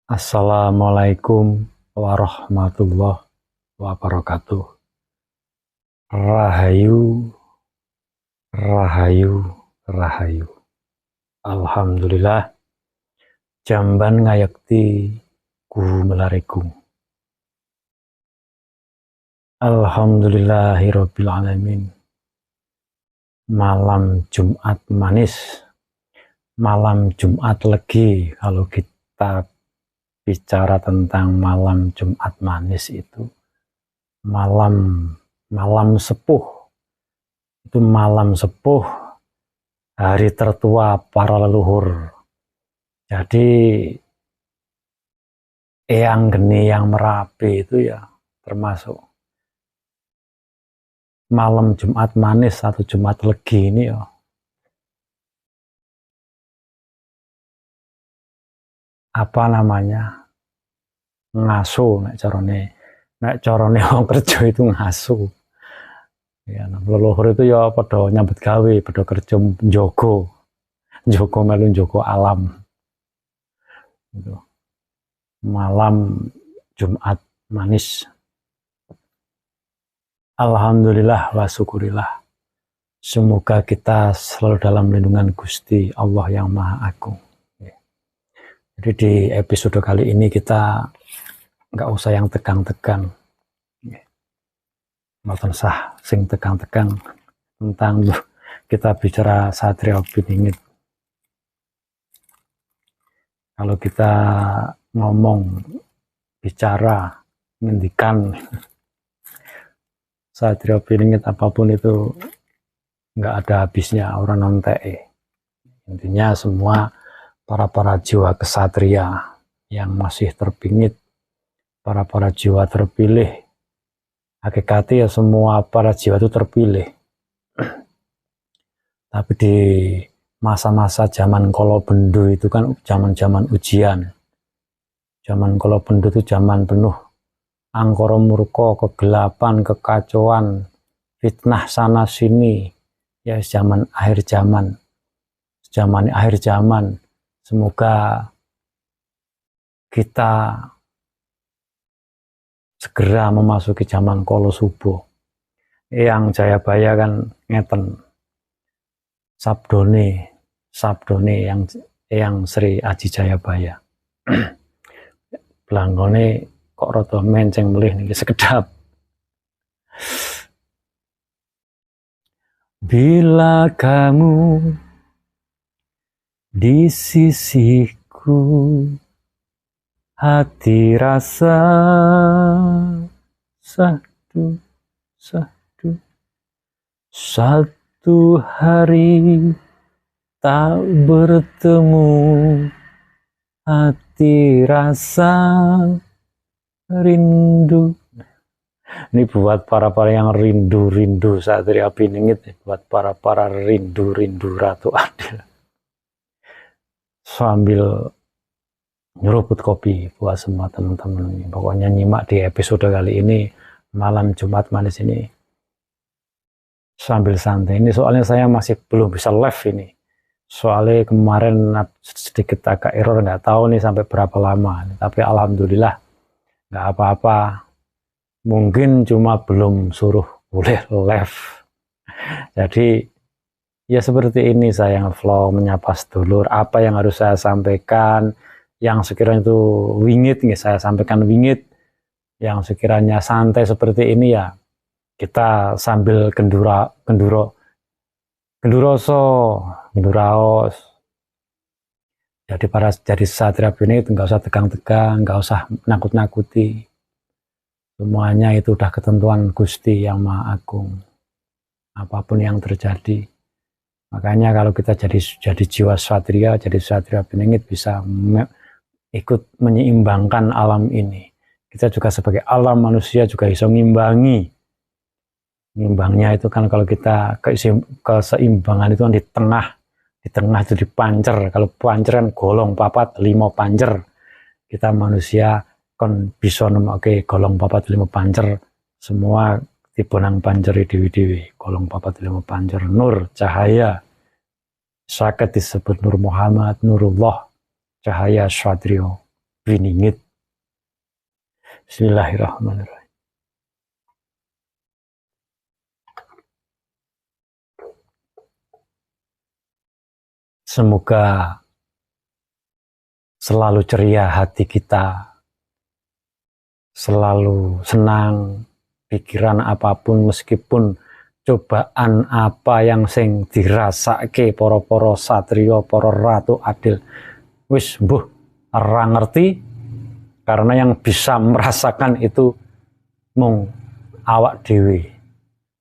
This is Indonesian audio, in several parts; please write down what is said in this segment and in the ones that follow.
Assalamualaikum warahmatullahi wabarakatuh. Rahayu, rahayu, rahayu. Alhamdulillah, jamban ngayekti guru melariku. Alhamdulillahirabbil alamin. Malam Jumat manis, malam Jumat legi. Kalau kita bicara tentang malam Jumat manis itu malam sepuh, itu malam sepuh hari tertua para leluhur. Jadi Eyang Geni yang Merapi itu ya termasuk malam Jumat manis atau Jumat legi ini ya apa namanya, ngaso nek carane wong kerja itu ngaso ya. Leluhur itu ya pada nyambut gawe, pada kerja njogo melu njogo alam gitu. Malam Jumat manis, alhamdulillah wa syukurillah, semoga kita selalu dalam lindungan Gusti Allah yang Maha Agung. Jadi di episode kali ini kita nggak usah yang tegang-tegang, mboten sah sing tegang-tegang, tentang kita bicara Satrio Piningit. Kalau kita ngomong, bicara, ngendikan Satrio Piningit apapun itu nggak ada habisnya, orang nontek. Intinya semua para jiwa kesatria yang masih terpingit, para jiwa terpilih. Hakikatnya ya semua para jiwa itu terpilih. Tapi di masa-masa zaman Kolobendo itu kan zaman-zaman ujian. Zaman Kolobendo itu zaman penuh angkara murka, kegelapan, kekacauan, fitnah sana sini. Ya zaman akhir zaman. Semoga kita segera memasuki zaman Kolosubo. Yang Jayabaya kan ngeten sabdone yang Sri Aji Jayabaya. Belanggone kok rada menceng melih niki sekedap. Bila kamu di sisiku, hati rasa satu hari tak bertemu, hati rasa rindu. Ini buat para yang rindu Satrio Piningit, buat para rindu Ratu Adil. Sambil nyeruput kopi buat semua teman-teman ini. Pokoknya nyimak di episode kali ini, malam Jumat manis ini, sambil santai. Ini soalnya saya masih belum bisa live ini. Soalnya kemarin sedikit agak error, nggak tahu nih sampai berapa lama. Tapi alhamdulillah nggak apa-apa. Mungkin cuma belum suruh boleh live. Jadi ya seperti ini saya vlog menyapa sedulur, apa yang harus saya sampaikan, yang sekiranya itu wingit saya sampaikan wingit, yang sekiranya santai seperti ini ya kita sambil genduraos. Jadi Satrio Piningit nggak usah tegang-tegang, nggak usah nakut-nakuti. Semuanya itu udah ketentuan Gusti yang Maha Agung. Apapun yang terjadi. Makanya kalau kita jadi jiwa satria, jadi Satrio Piningit bisa ikut menyeimbangkan alam ini. Kita juga sebagai alam manusia juga bisa ngimbangi. Ngimbangnya itu kan kalau kita keseimbangan itu kan di tengah itu dipancer. Kalau pancer kan golong papat 5 pancer. Kita manusia kan bisa nemokke golong papat 5 pancer. Semua dibonang panceri dewi-dewi, golong papat 5 pancer, nur, cahaya, sakit disebut Nur Muhammad, Nurullah, cahaya Satrio Winingit. Bismillahirrahmanirrahim. Semoga selalu ceria hati kita, selalu senang, pikiran apapun meskipun cobaan apa yang sing dirasake poro-poro satrio, poro ratu adil, wis mbuh ora ngerti, karena yang bisa merasakan itu mung awak dewi.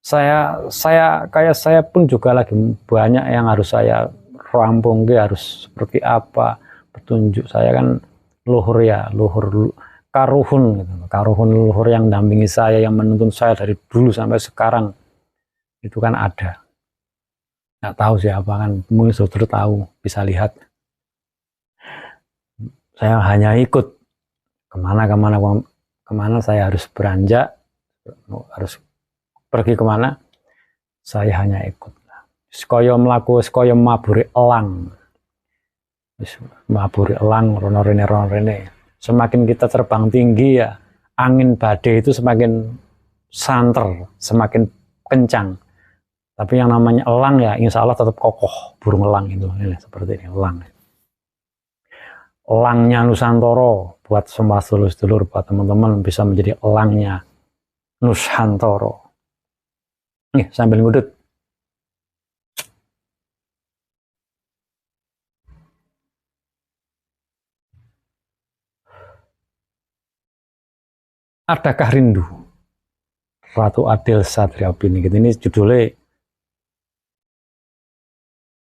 Saya pun juga lagi banyak yang harus saya rampung, harus seperti apa petunjuk. Saya kan luhur karuhun gitu. Karuhun luhur yang dampingi saya, yang menuntun saya dari dulu sampai sekarang, itu kan ada. Nggak tahu siapa, kan mungkin saudara tahu, bisa lihat. Saya hanya ikut kemana saya harus beranjak, harus pergi kemana, saya hanya ikut. Sekoyo mlaku, sekoyo maburi elang. Maburi elang, rono rene. Semakin kita terbang tinggi ya, angin badai itu semakin santer, semakin kencang. Tapi yang namanya elang ya insya Allah tetap kokoh, burung elang itu. Ini seperti ini, elang. Elangnya Nusantara, buat semua sedulur-sedulur, buat teman-teman bisa menjadi elangnya Nusantara. Nih, sambil ngudut. Adakah rindu? Ratu Adil Satria Piningit. Ini judulnya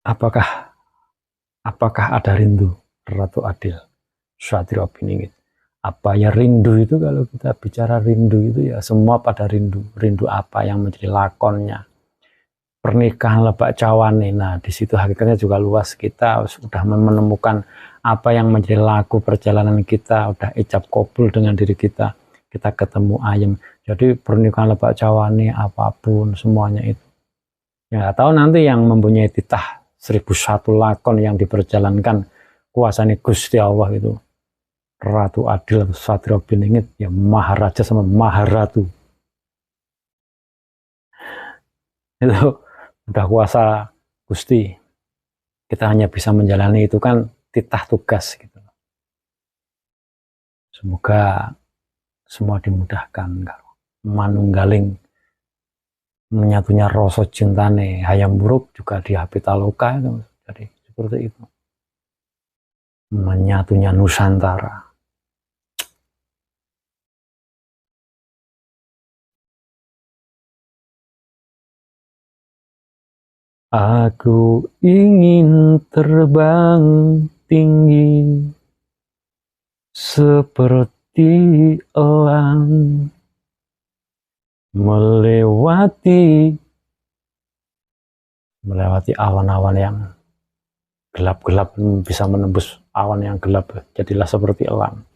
apakah ada rindu? Ratu Adil Satria Piningit. Apa ya rindu itu? Kalau kita bicara rindu itu ya semua pada rindu. Rindu apa yang menjadi lakonnya? Pernikahan Lebak Cawane. Nah, di situ hakikatnya juga luas. Kita sudah menemukan apa yang menjadi laku perjalanan kita, udah ijab kabul dengan diri kita. Kita ketemu ayem. Jadi pernikahan Lebak Cawane apapun semuanya itu. Ya tahu nanti yang mempunyai titah 1001 lakon yang diperjalankan kuasanya Gusti Allah itu. Ratu Adil Satria Piningit ya Maharaja sama Maharatu. Itu udah kuasa Gusti. Kita hanya bisa menjalani itu kan titah tugas gitu. Semoga semua dimudahkan, manunggaling menyatunya rasa cintane hayam buruk juga di Pitaloka itu. Jadi seperti itu, menyatunya Nusantara. Aku ingin terbang tinggi seperti elang, melewati awan-awan yang gelap-gelap, bisa menembus awan yang gelap, jadilah seperti elang.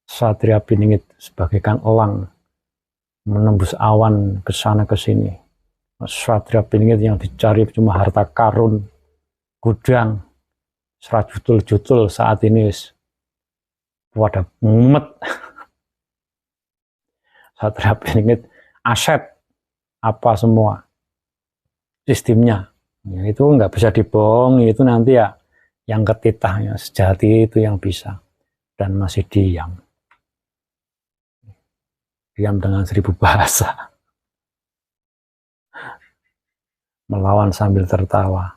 Satria Piningit sebagaikan elang menembus awan ke sana ke sini. Satria Piningit yang dicari cuma harta karun, gudang, serajutul-jutul saat ini pada mumet. Satria Piningit aset apa semua sistemnya ya, itu nggak bisa dibohongi. Itu nanti ya yang ketitahnya sejati itu yang bisa, dan masih diam dengan 1000 bahasa, melawan sambil tertawa.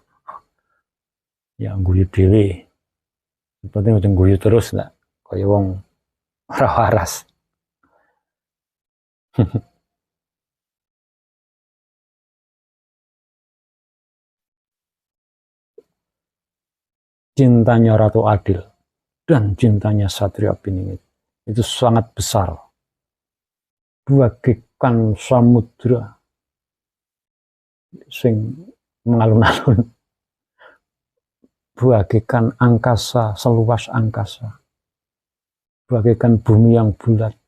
Ya guyu dewe, penting ujung guyu terus nggak kaya wong ora waras. Cintanya Ratu Adil dan cintanya Satria Piningit itu sangat besar, bagaikan samudra sing mengalun-alun, bagaikan angkasa seluas angkasa, bagaikan bumi yang bulat,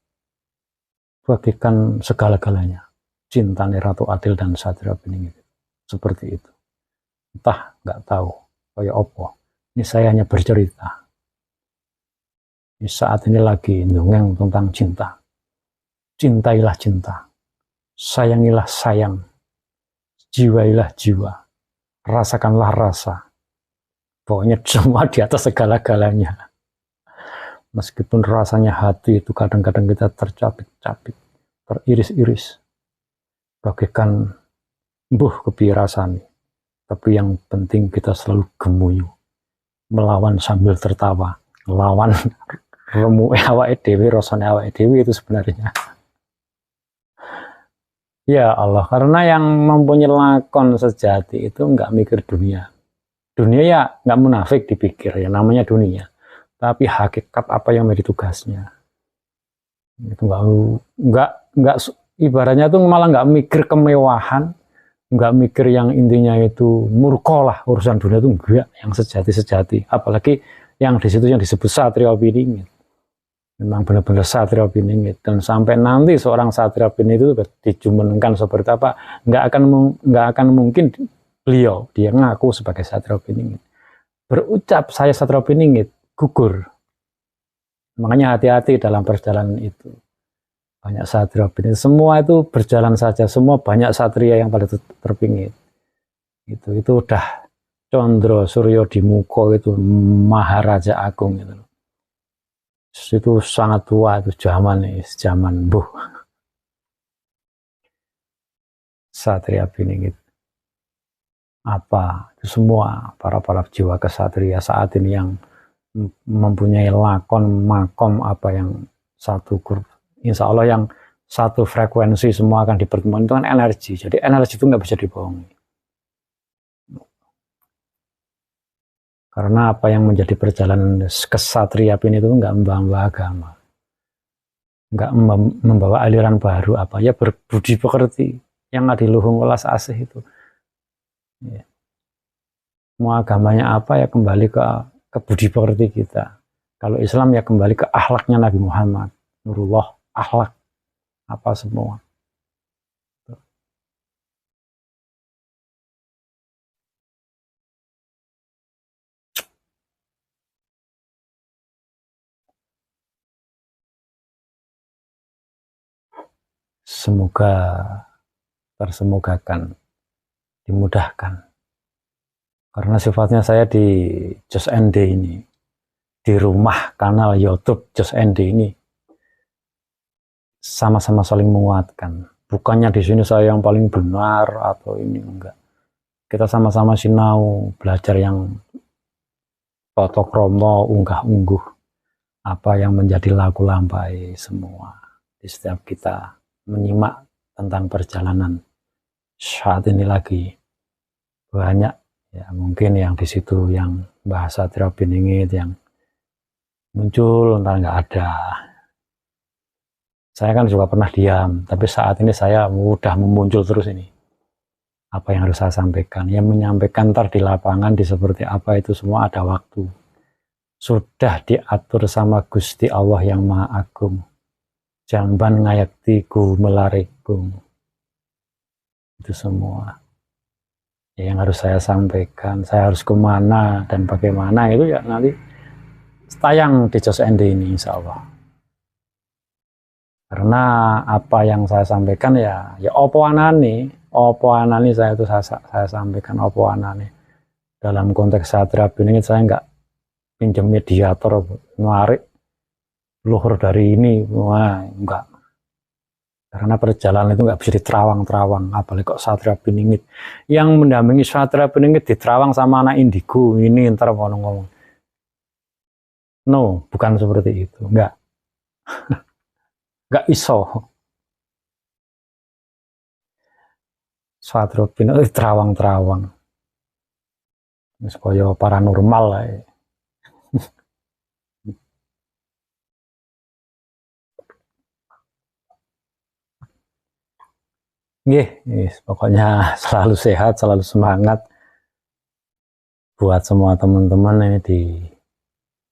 bagaikan segala-galanya. Cintanya Ratu Adil dan Satria Piningit seperti itu. Entah, nggak tahu kayak opo. Ini saya hanya bercerita. Saat ini lagi dongeng tentang cinta. Cintailah cinta, sayangilah sayang, jiwailah jiwa, rasakanlah rasa. Pokoknya semua di atas segala-galanya. Meskipun rasanya hati itu kadang-kadang kita tercapik-capik, teriris-iris, bagaikan mbuh kepiye rasane. Tapi yang penting kita selalu gemuyu, melawan sambil tertawa, lawan remu awake dhewe, rasane awake dhewe itu sebenarnya. Ya Allah, karena yang mempunyai lakon sejati itu nggak mikir dunia. Dunia ya nggak munafik dipikir, ya namanya dunia. Tapi hakikat apa yang menjadi tugasnya. Itu nggak ibaratnya itu malah nggak mikir kemewahan, nggak mikir yang intinya itu murko lah, urusan dunia itu enggak, yang sejati-sejati. Apalagi yang di situ yang disebut satria piningit. Memang benar-benar satria piningit, dan sampai nanti seorang satria piningit itu dijumenengkan seperti apa, nggak akan mungkin beliau dia ngaku sebagai satria piningit, berucap saya satria piningit, gugur. Makanya hati-hati dalam perjalanan itu. Banyak satria piningit, semua itu berjalan saja, semua banyak satria yang pada terpingit. Itu udah Condro Suryo Dimuko, itu Maharaja Agung itu. Itu sangat tua, itu zaman buh satria piningit. Apa itu semua para jiwa kesatria saat ini yang mempunyai lakon makom apa yang satu grup, insya Allah yang satu frekuensi, semua akan dipertemukan. Itu kan energi, jadi energi itu nggak bisa dibohongi. Karena apa yang menjadi perjalanan kesatria ini itu nggak membawa agama, nggak membawa aliran baru, apa ya, berbudi pekerti yang adiluhung welas asih itu. Ya. Mau agamanya apa ya, kembali ke budi pekerti kita. Kalau Islam ya kembali ke akhlaknya Nabi Muhammad, nurullah, akhlak apa semua. Semoga tersemogakan, dimudahkan. Karena sifatnya saya di Just ND ini, di rumah kanal YouTube Just ND ini, sama-sama saling menguatkan. Bukannya di sini saya yang paling benar atau ini, enggak. Kita sama-sama sinau, belajar yang toto kromo, unggah-ungguh, apa yang menjadi laku lampai semua. Di setiap kita menyimak tentang perjalanan saat ini lagi banyak ya, mungkin yang di situ yang bahasa satria piningit yang muncul entar nggak ada. Saya kan juga pernah diam, tapi saat ini saya mudah memuncul terus ini. Apa yang harus saya sampaikan? Yang menyampaikan ntar di lapangan di seperti apa itu semua ada waktu. Sudah diatur sama Gusti Allah yang Maha Agung. Jamban ngayaktiku melarikum. Itu semua. Ya, yang harus saya sampaikan, saya harus kemana dan bagaimana itu ya nanti tayang di Just ND ini insya Allah. Karena apa yang saya sampaikan ya opo anani saya itu saya sampaikan opo anani. Dalam konteks satria piningit saya nggak pinjam mediator narik luhur dari ini, wah enggak. Karena perjalanan itu nggak bisa diterawang-terawang, apalagi kok satria piningit. Yang mendampingi satria piningit diterawang sama anak indigo ini ntar ngomong-ngomong. No, bukan seperti itu, enggak. Enggak iso. Satria piningit terawang-terawang. Wis kaya paranormal lah. Yes, pokoknya selalu sehat, selalu semangat buat semua teman-teman ini di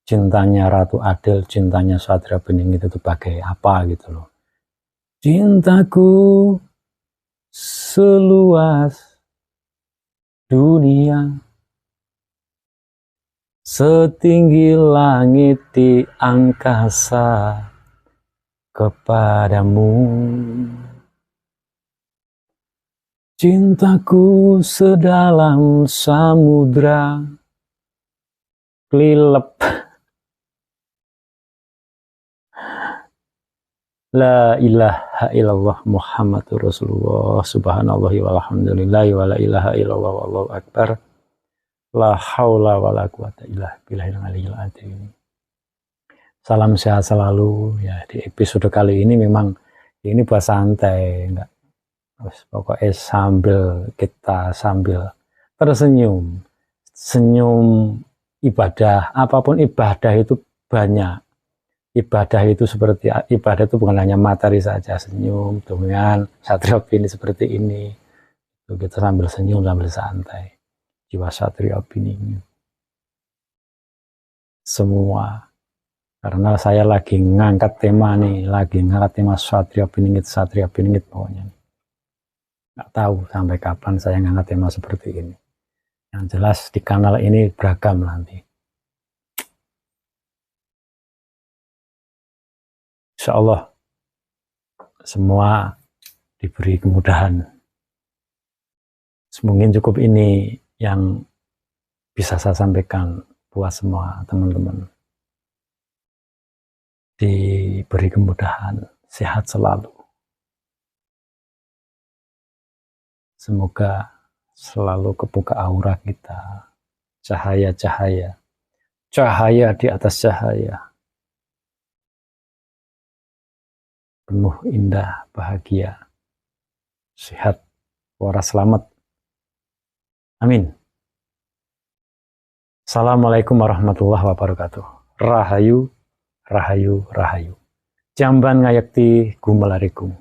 cintanya Ratu Adil, cintanya Satria Piningit itu bagai apa gitu loh. Cintaku seluas dunia, setinggi langit di angkasa kepadamu. Cintaku sedalam samudra kelilep. La ilaha illallah Muhammadur Rasulullah subhanallahi walhamdulillahi wa la ilaha illallah wallahu akbar. La haula wa la quwata illa billahil aliyyil azim. Salam sehat selalu ya. Di episode kali ini memang ini buat santai, enggak. Pokoknya sambil tersenyum, senyum ibadah, apapun ibadah itu banyak. Ibadah itu bukan hanya materi saja, senyum dengan Satrio Bini seperti ini. Kita sambil senyum, sambil santai. Jiwa Satrio Bini semua. Karena saya lagi ngangkat tema Satrio Bini pokoknya. Nggak tahu sampai kapan saya ngangkat tema seperti ini. Yang jelas di kanal ini beragam nanti. Insya Allah semua diberi kemudahan. Mungkin cukup ini yang bisa saya sampaikan buat semua teman-teman. Diberi kemudahan, sehat selalu. Semoga selalu kebuka aura kita, cahaya di atas cahaya. Penuh indah, bahagia, sehat, waras selamat. Amin. Assalamualaikum warahmatullahi wabarakatuh. Rahayu, rahayu, rahayu. Jamban ngayakti gumelarikum.